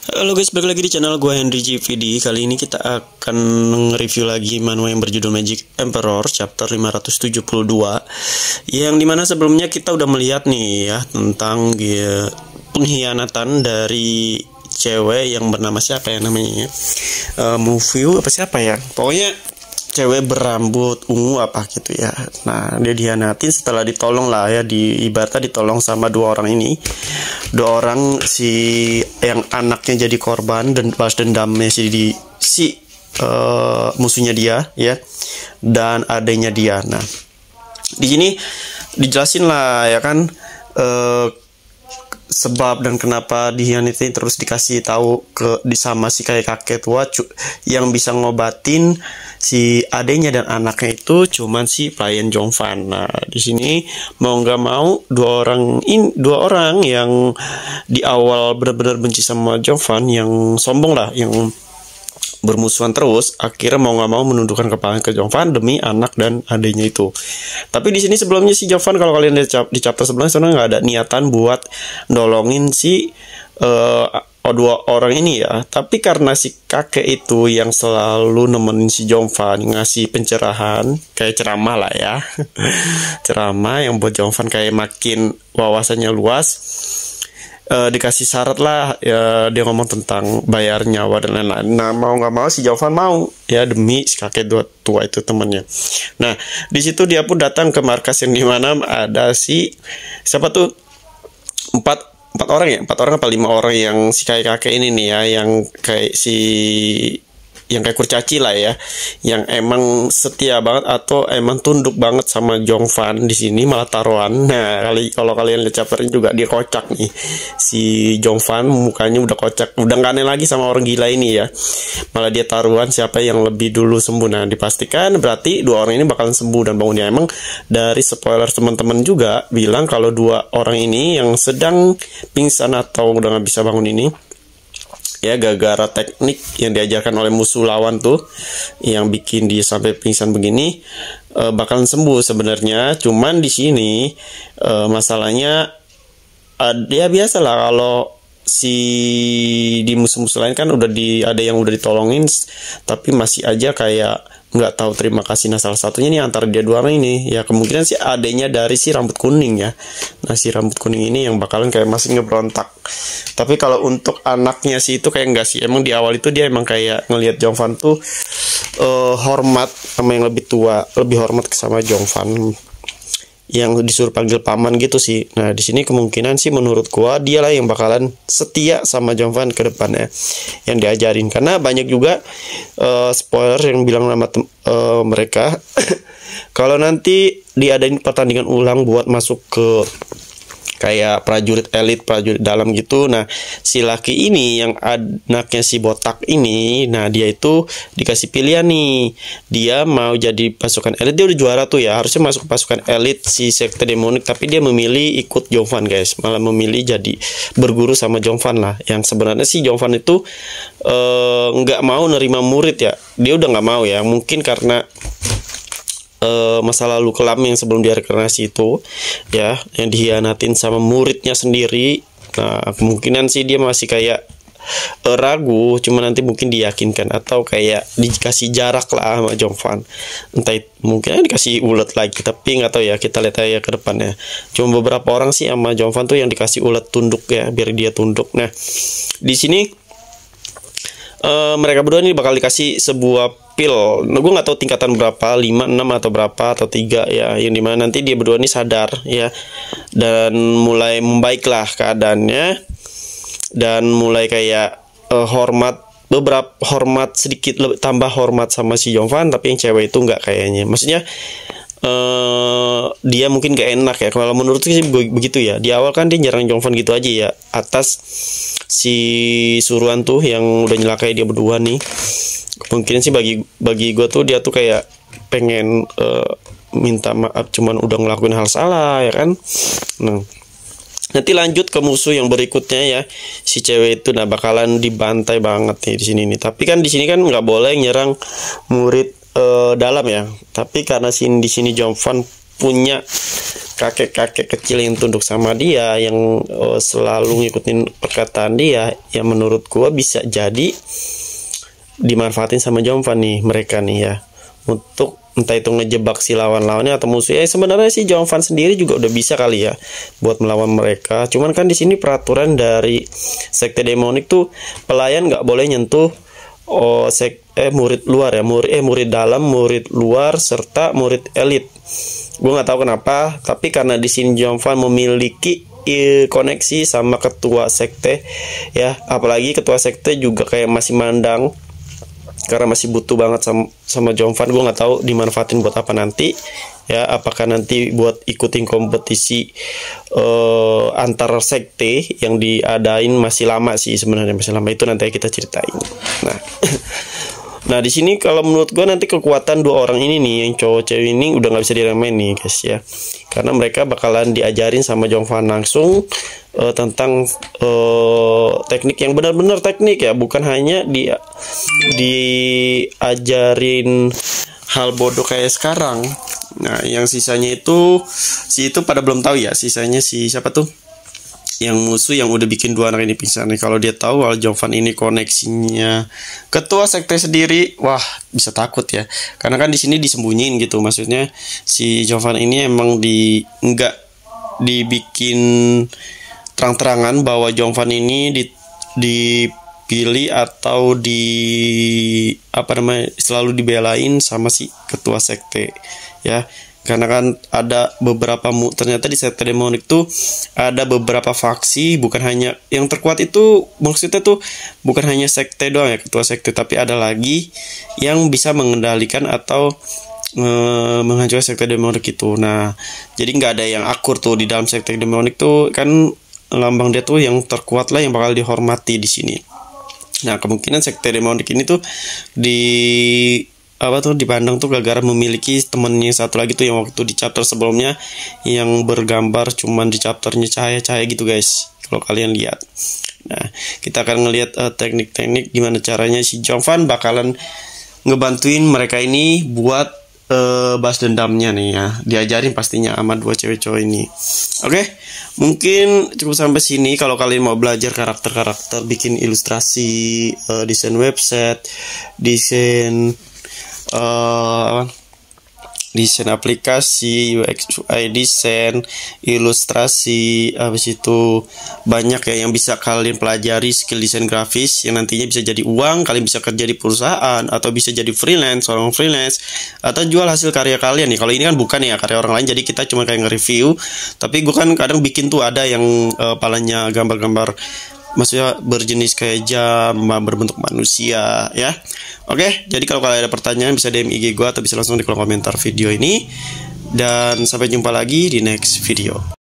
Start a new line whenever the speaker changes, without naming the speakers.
Halo guys, balik lagi di channel gue Henry GVD. Kali ini kita akan nge-review lagi manhwa yang berjudul Magic Emperor chapter 572, yang dimana sebelumnya kita udah melihat nih ya tentang pengkhianatan dari cewek yang bernama siapa ya namanya, Mufyu apa siapa ya, pokoknya cewek berambut ungu apa gitu ya. Nah, dia dihianatin setelah ditolong lah ya, ibaratnya ditolong sama dua orang ini. Dua orang, si yang anaknya jadi korban dan balas dendamnya musuhnya dia ya, dan adanya dia. Nah, di sini dijelasin lah ya kan, sebab dan kenapa dihianati, terus dikasih tahu sama si kakek tua yang bisa ngobatin si adenya dan anaknya itu cuman si pelayan Jongfan. Nah, di sini mau nggak mau dua orang yang di awal benar-benar benci sama Jongfan, yang sombong lah, yang bermusuhan terus, akhirnya mau nggak mau menundukkan kepala ke Jongfan demi anak dan adiknya itu. Tapi di sini sebelumnya si Jongfan, kalau kalian di chapter sebelumnya, sebenarnya nggak ada niatan buat nolongin si dua orang ini ya. Tapi karena si kakek itu yang selalu nemenin si Jongfan, ngasih pencerahan kayak ceramah lah ya, ceramah yang buat Jongfan kayak makin wawasannya luas. Dikasih syarat lah ya, dia ngomong tentang bayar nyawa dan lain-lain. Nah, mau nggak mau si Jongfan mau ya, demi si kakek tua itu temannya. Nah, di situ dia pun datang ke markas yang dimana ada si siapa tuh, empat orang apa 5 orang yang si kakek ini nih ya, yang kayak yang kayak kurcaci lah ya, yang emang setia banget atau emang tunduk banget sama Jongfan. Di sini malah taruhan. Nah, kalau kalian lihat chapternya juga dia kocak nih, si Jongfan mukanya udah kocak, udah gak aneh lagi sama orang gila ini ya, malah dia taruhan siapa yang lebih dulu sembuh. Nah, dipastikan berarti dua orang ini bakalan sembuh dan bangun ya. Emang dari spoiler teman-teman juga bilang kalau dua orang ini yang sedang pingsan atau udah gak bisa bangun ini ya, gara-gara teknik yang diajarkan oleh musuh lawan tuh yang bikin dia sampai pingsan begini, bakalan sembuh sebenarnya. Cuman di sini masalahnya ya biasa lah, kalau di musuh-musuh lain kan ada yang udah ditolongin tapi masih aja kayak nggak tahu terima kasih. Nah, salah satunya nih antara dia dua orang ini ya, kemungkinan sih adanya dari si rambut kuning ya. Nah, si rambut kuning ini yang bakalan kayak masih ngebrontak. Tapi kalau untuk anaknya sih itu kayak enggak sih. Emang di awal itu dia emang kayak ngelihat Jongfan tuh hormat sama yang lebih tua, lebih hormat sama Jongfan, yang disuruh panggil paman gitu sih. Nah, di sini kemungkinan sih menurut gua dia lah yang bakalan setia sama Jongfan ke depannya yang diajarin, karena banyak juga spoiler yang bilang nama mereka kalau nanti diadain pertandingan ulang buat masuk ke kayak prajurit elit, prajurit dalam gitu. Nah, si laki ini yang anaknya si botak ini, nah dia itu dikasih pilihan nih, dia mau jadi pasukan elit. Dia udah juara tuh ya, harusnya masuk pasukan elit si sekte demonik, tapi dia memilih ikut Jongfan guys, malah memilih jadi berguru sama Jongfan lah. Yang sebenarnya si Jongfan itu nggak mau nerima murid ya, dia udah nggak mau ya, mungkin karena masa lalu kelam yang sebelum reinkarnasi itu ya, yang dihianatin sama muridnya sendiri. Nah, kemungkinan sih dia masih kayak ragu, cuma nanti mungkin diyakinkan atau kayak dikasih jarak lah sama Jongfan, entah mungkin dikasih ulet lagi, tapi nggak tahu ya, kita lihat aja ke depannya. Cuma beberapa orang sih sama Jongfan tuh yang dikasih ulet tunduk ya, biar dia tunduk. Nah, di sini mereka berdua ini bakal dikasih sebuah pil. Nah, gue nggak tahu tingkatan berapa, 5, 6 atau berapa atau 3 ya, yang dimana nanti dia berdua ini sadar ya, dan mulai membaiklah keadaannya, dan mulai kayak hormat sedikit, tambah hormat sama si Jongfan. Tapi yang cewek itu nggak kayaknya, maksudnya dia mungkin gak enak ya, kalau menurut sih begitu ya. Di awal kan dia nyerang Jongfan gitu aja ya, atas si suruhan tuh yang udah nyelakai dia berdua nih. Mungkin sih bagi gue tuh dia tuh kayak pengen minta maaf, cuman udah ngelakuin hal salah ya kan. Nah, nanti lanjut ke musuh yang berikutnya ya, si cewek itu. Nah, bakalan dibantai banget nih di sini nih. Tapi kan di sini kan nggak boleh nyerang murid dalam ya. Tapi karena di sini Jongfan punya kakek-kakek kecil yang tunduk sama dia, yang selalu ngikutin perkataan dia, ya menurut gua bisa jadi dimanfaatin sama Jovan nih, mereka nih ya, untuk entah itu ngejebak si lawan-lawannya atau musuhnya. Sebenarnya si Jovan sendiri juga udah bisa kali ya buat melawan mereka. Cuman kan di sini peraturan dari sekte demonik tuh pelayan nggak boleh nyentuh murid luar ya, murid dalam, murid luar, serta murid elit. Gue nggak tahu kenapa, tapi karena di sini Jovan memiliki koneksi sama ketua sekte ya, apalagi ketua sekte juga kayak masih mandang karena masih butuh banget sama Jovan. Gue nggak tahu dimanfaatin buat apa nanti ya, apakah nanti buat ikutin kompetisi antar sekte yang diadain. Masih lama sih sebenarnya, masih lama, itu nanti kita ceritain. Nah di sini kalau menurut gue nanti kekuatan dua orang ini nih, yang cowok cewek ini udah nggak bisa diremehin nih guys ya, karena mereka bakalan diajarin sama Jovan langsung tentang teknik yang benar-benar teknik ya, bukan hanya diajarin hal bodoh kayak sekarang. Nah yang sisanya itu pada belum tahu ya, sisanya si siapa tuh yang musuh yang udah bikin dua anak ini pingsan nih. Kalau dia tahu kalau Jovan ini koneksinya ketua sekte sendiri, wah bisa takut ya, karena kan di sini disembunyiin gitu. Maksudnya si Jovan ini emang nggak dibikin terang-terangan bahwa Jovan ini dipilih atau selalu dibelain sama si ketua sekte ya. Karena kan ada beberapa ternyata di sekte demonik tuh ada beberapa faksi, bukan hanya yang terkuat itu, maksudnya tuh bukan hanya sekte doang ya, ketua sekte, tapi ada lagi yang bisa mengendalikan atau menghancurkan sekte demonik itu. Nah jadi nggak ada yang akur tuh di dalam sekte demonik tuh, kan lambang dia tuh yang terkuat lah yang bakal dihormati di sini. Nah kemungkinan sekte demonik ini tuh dipandang tuh gara-gara memiliki temennya satu lagi tuh yang waktu di chapter sebelumnya yang bergambar cuman di chapternya cahaya-cahaya gitu guys, kalau kalian lihat. Nah kita akan ngelihat teknik-teknik gimana caranya si Jovan bakalan ngebantuin mereka ini buat balas dendamnya nih ya, diajarin pastinya sama dua cewek cowok ini. Oke, mungkin cukup sampai sini. Kalau kalian mau belajar karakter-karakter, bikin ilustrasi, desain website, desain aplikasi, UX UI desain, ilustrasi, habis itu banyak ya yang bisa kalian pelajari, skill desain grafis yang nantinya bisa jadi uang. Kalian bisa kerja di perusahaan atau bisa jadi seorang freelance atau jual hasil karya kalian nih. Kalau ini kan bukan ya karya orang lain, jadi kita cuma kayak nge-review. Tapi gue kan kadang bikin tuh ada yang palanya gambar-gambar, maksudnya berjenis kayak jam, berbentuk manusia ya. Oke, jadi kalau kalian ada pertanyaan bisa DM IG gue atau bisa langsung di kolom komentar video ini. Dan sampai jumpa lagi di next video.